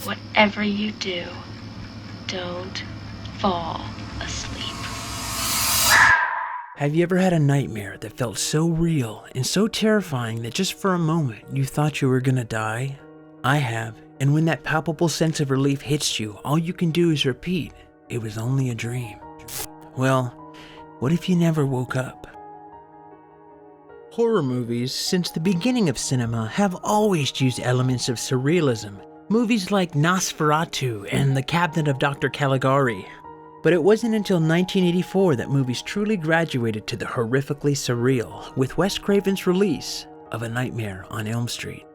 whatever you do, don't fall asleep. Have you ever had a nightmare that felt so real and so terrifying that just for a moment you thought you were gonna die? I have, and when that palpable sense of relief hits you, all you can do is repeat, "It was only a dream." Well, what if you never woke up? Horror movies, since the beginning of cinema, have always used elements of surrealism. Movies like Nosferatu and The Cabinet of Dr. Caligari. But it wasn't until 1984 that movies truly graduated to the horrifically surreal, with Wes Craven's release of A Nightmare on Elm Street.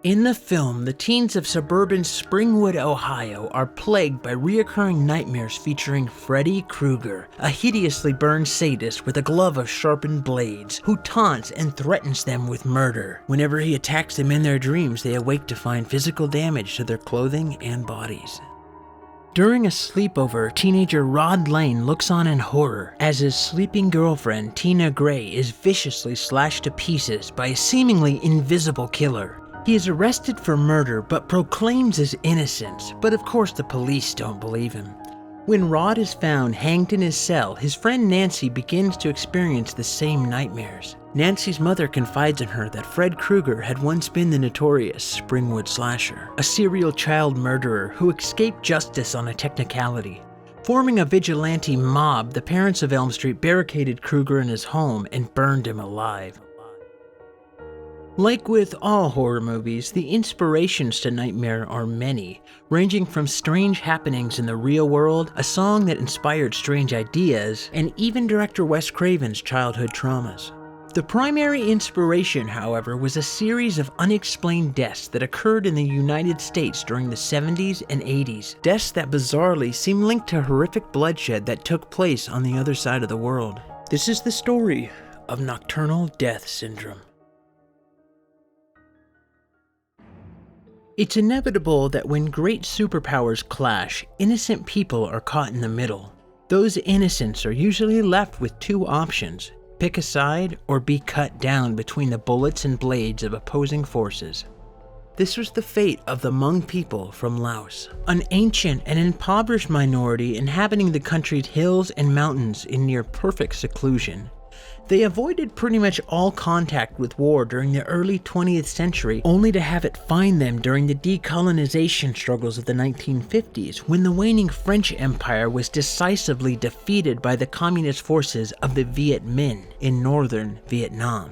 In the film, the teens of suburban Springwood, Ohio are plagued by reoccurring nightmares featuring Freddy Krueger, a hideously burned sadist with a glove of sharpened blades, who taunts and threatens them with murder. Whenever he attacks them in their dreams, they awake to find physical damage to their clothing and bodies. During a sleepover, teenager Rod Lane looks on in horror as his sleeping girlfriend, Tina Gray, is viciously slashed to pieces by a seemingly invisible killer. He is arrested for murder but proclaims his innocence, but of course the police don't believe him. When Rod is found hanged in his cell, his friend Nancy begins to experience the same nightmares. Nancy's mother confides in her that Fred Krueger had once been the notorious Springwood slasher, a serial child murderer who escaped justice on a technicality. Forming a vigilante mob, the parents of Elm Street barricaded Krueger in his home and burned him alive. Like with all horror movies, the inspirations to Nightmare are many, ranging from strange happenings in the real world, a song that inspired strange ideas, and even director Wes Craven's childhood traumas. The primary inspiration, however, was a series of unexplained deaths that occurred in the United States during the 70s and 80s, deaths that bizarrely seem linked to horrific bloodshed that took place on the other side of the world. This is the story of Nocturnal Death Syndrome. It's inevitable that when great superpowers clash, innocent people are caught in the middle. Those innocents are usually left with two options: pick a side or be cut down between the bullets and blades of opposing forces. This was the fate of the Hmong people from Laos, an ancient and impoverished minority inhabiting the country's hills and mountains in near perfect seclusion. They avoided pretty much all contact with war during the early 20th century, only to have it find them during the decolonization struggles of the 1950s, when the waning French Empire was decisively defeated by the communist forces of the Viet Minh in northern Vietnam.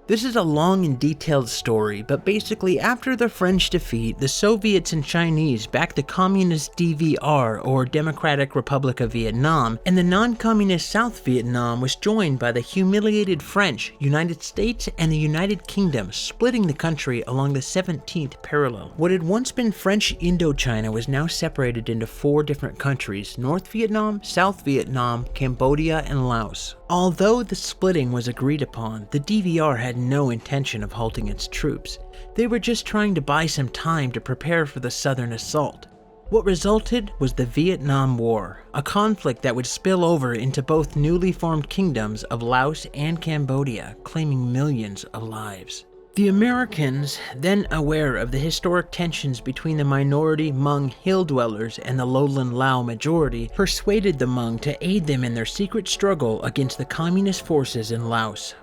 This is a long and detailed story, but basically after the French defeat, the Soviets and Chinese backed the communist DVR, or Democratic Republic of Vietnam, and the non-communist South Vietnam was joined by the humiliated French, United States, and the United Kingdom, splitting the country along the 17th parallel. What had once been French Indochina was now separated into 4 different countries: North Vietnam, South Vietnam, Cambodia, and Laos. Although the splitting was agreed upon, the DVR had no intention of halting its troops. They were just trying to buy some time to prepare for the southern assault. What resulted was the Vietnam War, a conflict that would spill over into both newly formed kingdoms of Laos and Cambodia, claiming millions of lives. The Americans, then aware of the historic tensions between the minority Hmong hill dwellers and the lowland Lao majority, persuaded the Hmong to aid them in their secret struggle against the communist forces in Laos.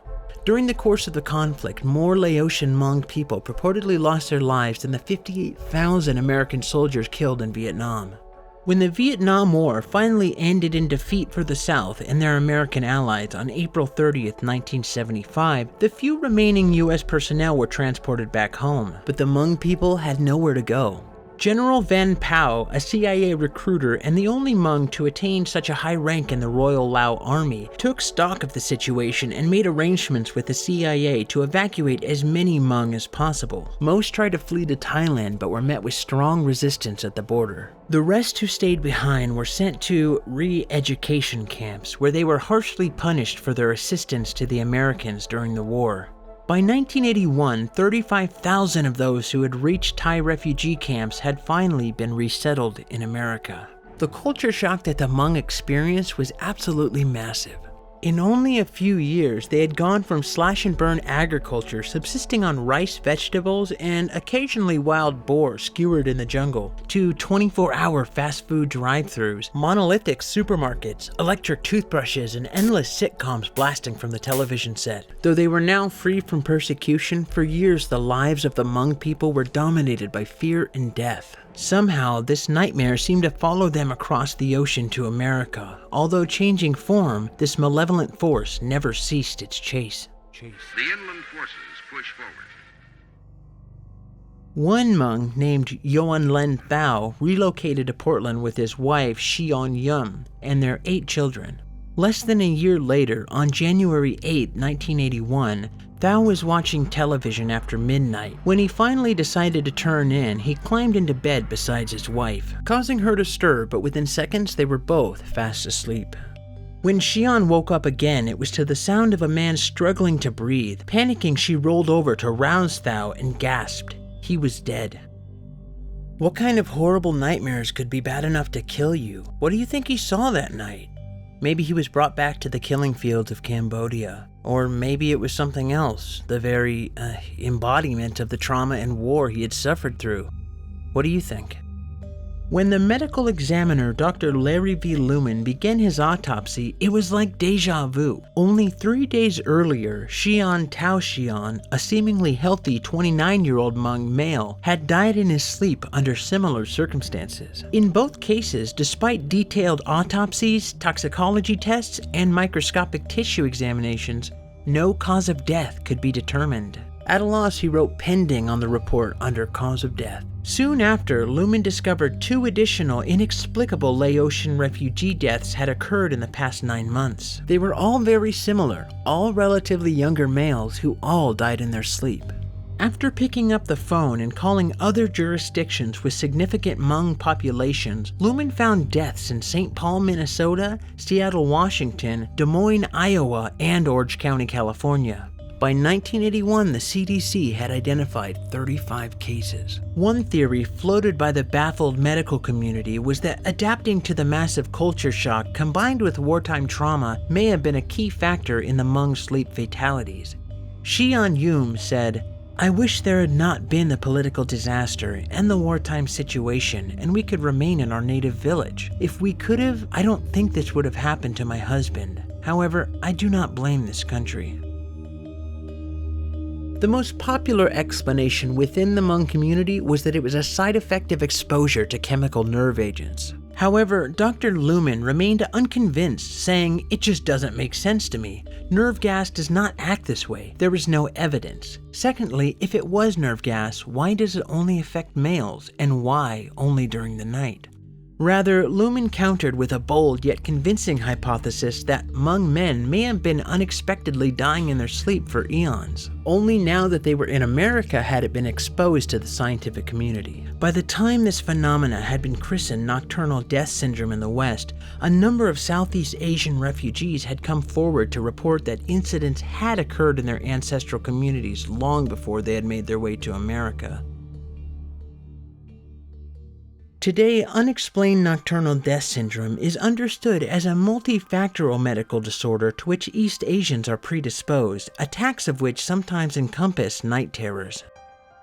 During the course of the conflict, more Laotian Hmong people purportedly lost their lives than the 58,000 American soldiers killed in Vietnam. When the Vietnam War finally ended in defeat for the South and their American allies on April 30th, 1975, the few remaining U.S. personnel were transported back home, but the Hmong people had nowhere to go. General Van Pao, a CIA recruiter and the only Hmong to attain such a high rank in the Royal Lao Army, took stock of the situation and made arrangements with the CIA to evacuate as many Hmong as possible. Most tried to flee to Thailand but were met with strong resistance at the border. The rest who stayed behind were sent to re-education camps, where they were harshly punished for their assistance to the Americans during the war. By 1981, 35,000 of those who had reached Thai refugee camps had finally been resettled in America. The culture shock that the Hmong experienced was absolutely massive. In only a few years, they had gone from slash-and-burn agriculture subsisting on rice, vegetables, and occasionally wild boar skewered in the jungle, to 24-hour fast food drive-thrus, monolithic supermarkets, electric toothbrushes, and endless sitcoms blasting from the television set. Though they were now free from persecution, for years the lives of the Hmong people were dominated by fear and death. Somehow, this nightmare seemed to follow them across the ocean to America. Although changing form, this malevolent force never ceased its chase. The inland forces push forward. One Hmong named Yoan Len Thao relocated to Portland with his wife Xion Yum and their 8 children. Less than a year later, on January 8, 1981, Thao was watching television after midnight. When he finally decided to turn in, he climbed into bed beside his wife, causing her to stir, but within seconds they were both fast asleep. When Xion woke up again, it was to the sound of a man struggling to breathe. Panicking, she rolled over to rouse Thao and gasped. He was dead. What kind of horrible nightmares could be bad enough to kill you? What do you think he saw that night? Maybe he was brought back to the killing fields of Cambodia. Or maybe it was something else, the very embodiment of the trauma and war he had suffered through. What do you think? When the medical examiner, Dr. Larry V. Lumen, began his autopsy, it was like deja vu. Only 3 days earlier, Xian Tao Xian, a seemingly healthy 29-year-old Hmong male, had died in his sleep under similar circumstances. In both cases, despite detailed autopsies, toxicology tests, and microscopic tissue examinations, no cause of death could be determined. At a loss, he wrote pending on the report under cause of death. Soon after, Lumen discovered 2 additional inexplicable Laotian refugee deaths had occurred in the past 9 months. They were all very similar, all relatively younger males who all died in their sleep. After picking up the phone and calling other jurisdictions with significant Hmong populations, Lumen found deaths in St. Paul, Minnesota, Seattle, Washington, Des Moines, Iowa, and Orange County, California. By 1981, the CDC had identified 35 cases. One theory floated by the baffled medical community was that adapting to the massive culture shock combined with wartime trauma may have been a key factor in the Hmong sleep fatalities. Xian Yum said, "I wish there had not been the political disaster and the wartime situation and we could remain in our native village. If we could have, I don't think this would have happened to my husband. However, I do not blame this country." The most popular explanation within the Hmong community was that it was a side effect of exposure to chemical nerve agents. However, Dr. Lumen remained unconvinced, saying, "It just doesn't make sense to me. Nerve gas does not act this way. There is no evidence. Secondly, if it was nerve gas, why does it only affect males, and why only during the night?" Rather, Lumen countered with a bold yet convincing hypothesis that Hmong men may have been unexpectedly dying in their sleep for eons. Only now that they were in America had it been exposed to the scientific community. By the time this phenomena had been christened Nocturnal Death Syndrome in the West, a number of Southeast Asian refugees had come forward to report that incidents had occurred in their ancestral communities long before they had made their way to America. Today, unexplained nocturnal death syndrome is understood as a multifactorial medical disorder to which East Asians are predisposed, attacks of which sometimes encompass night terrors.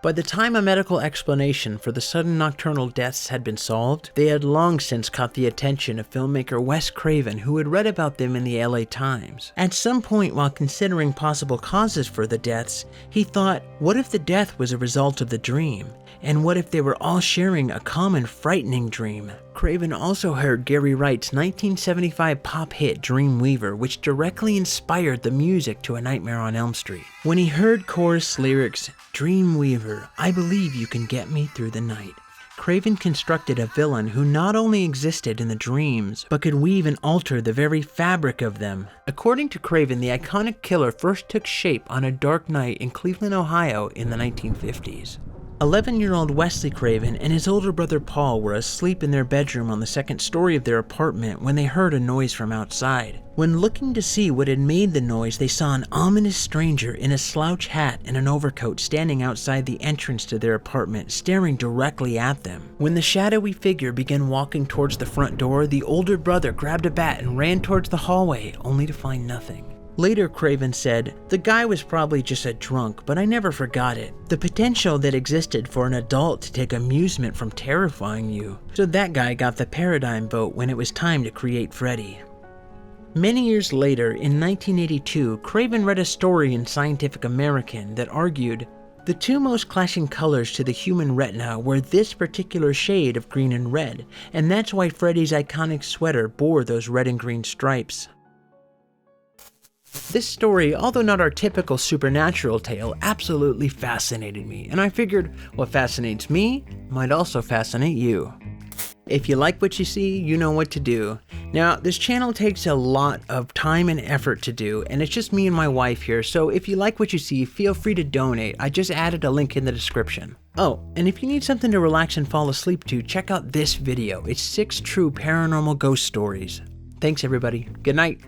By the time a medical explanation for the sudden nocturnal deaths had been solved, they had long since caught the attention of filmmaker Wes Craven, who had read about them in the LA Times. At some point while considering possible causes for the deaths, he thought, what if the death was a result of the dream? And what if they were all sharing a common frightening dream? Craven also heard Gary Wright's 1975 pop hit Dreamweaver, which directly inspired the music to A Nightmare on Elm Street. When he heard chorus lyrics, "Dreamweaver, I believe you can get me through the night," Craven constructed a villain who not only existed in the dreams, but could weave and alter the very fabric of them. According to Craven, the iconic killer first took shape on a dark night in Cleveland, Ohio in the 1950s. 11-year-old Wesley Craven and his older brother Paul were asleep in their bedroom on the second story of their apartment when they heard a noise from outside. When looking to see what had made the noise, they saw an ominous stranger in a slouch hat and an overcoat standing outside the entrance to their apartment, staring directly at them. When the shadowy figure began walking towards the front door, the older brother grabbed a bat and ran towards the hallway, only to find nothing. Later, Craven said, "The guy was probably just a drunk, but I never forgot it. The potential that existed for an adult to take amusement from terrifying you. So that guy got the paradigm vote when it was time to create Freddy." Many years later, in 1982, Craven read a story in Scientific American that argued, "The two most clashing colors to the human retina were this particular shade of green and red, and that's why Freddy's iconic sweater bore those red and green stripes." This story, although not our typical supernatural tale, absolutely fascinated me, and I figured what fascinates me might also fascinate you. If you like what you see, you know what to do. Now, this channel takes a lot of time and effort to do, and it's just me and my wife here, so if you like what you see, feel free to donate. I just added a link in the description. Oh, and if you need something to relax and fall asleep to, check out this video. It's 6 true paranormal ghost stories. Thanks everybody. Good night.